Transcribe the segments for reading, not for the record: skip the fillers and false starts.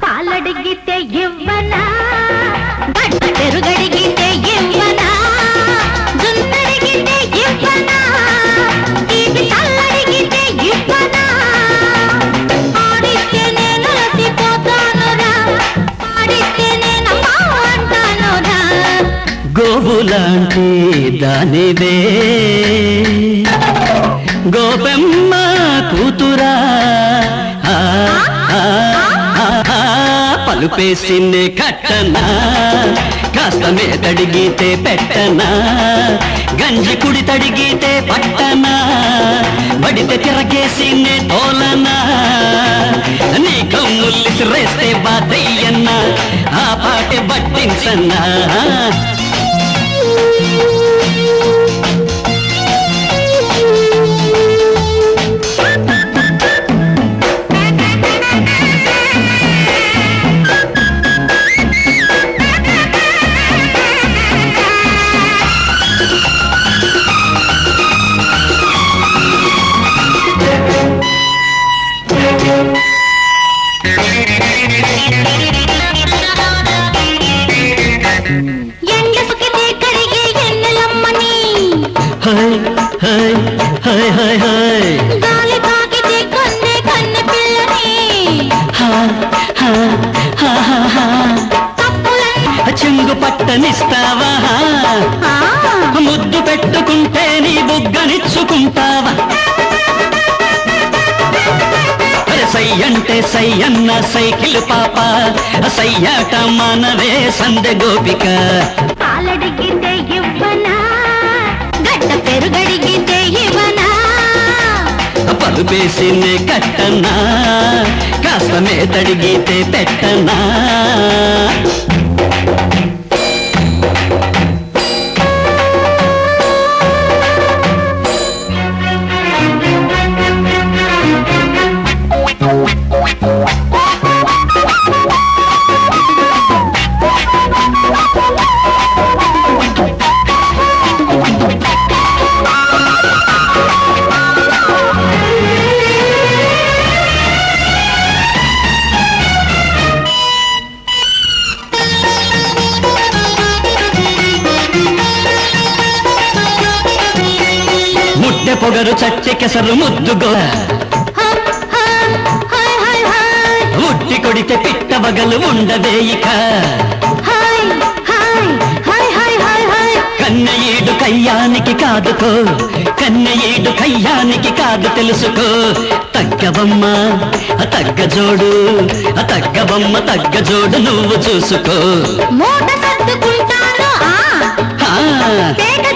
పాలడిగితే ఇవ్వనా పెరుగడిగితే ఇవ్వనా జున్నడిగితే ఇవ్వనా ఇది తల్లడిగితే ఇవ్వనా ఆడితే నేను అలసిపోతానురా ఆడితే నేను అంటానురా గోవులాంటి దానివే గోపెమ్మ కూతురా పలుపేసిన్నే కట్టనా కాస్త మేతడిగితే పెట్టనా గంజి కుడి తడిగితే పట్టనా బడితే తిరగేసిన్నే తోలనా నీ కమ్ముల్లి సిరేస్తే బాధయ్యన్నా ఆ పాటే బట్టించన్నా గాలి తాకితే కన్నే కన్నె పిల్లని చెంగు పట్టనిస్తావా ముద్దు పెట్టుకుంటే నీ బుగ్గనిచ్చుకుంటావా సై అంటే సై అన్న సైకిల్ పాప సయ్యాట మానవే సందె గోపిక పాలడిగితే ఇవ్వనా గడ్డ పెరుగడిగితే ఇవ్వనా పలుపేసినే కట్టనా కాస్త మేతడిగితే పెట్టనా ముద్దె పొగరు చచ్చె కెసరు ముద్దుగో ఉట్టి కొడితే పిట్ట బగలు ఉండవేయిక కన్నయ్యేడు కయ్యానికి కాదుకో కన్నయ్యేడు కయ్యానికి కాదు తెలుసుకో తగ్గవమ్మ తగ్గ జోడు తగ్గవమ్మ తగ్గ జోడు నువ్వు చూసుకో మూట సర్దుకుంటాను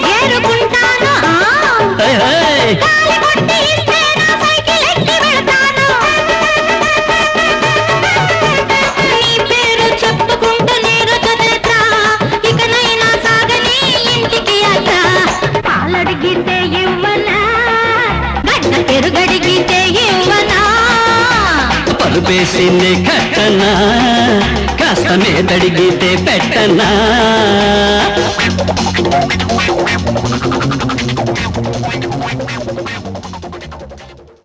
చేరుకుంటాను నీ పేరు చెప్పుకుంటూ నీరు చదివితా ఇకనైనా సాగని ఇంటికి అట పాలడిగితే ఇవ్వనా గడ్డ పెరుగడిగితే ఇవ్వనా పలుపేసినే కట్టనా కాస్త మేతడిగితే పెట్టనా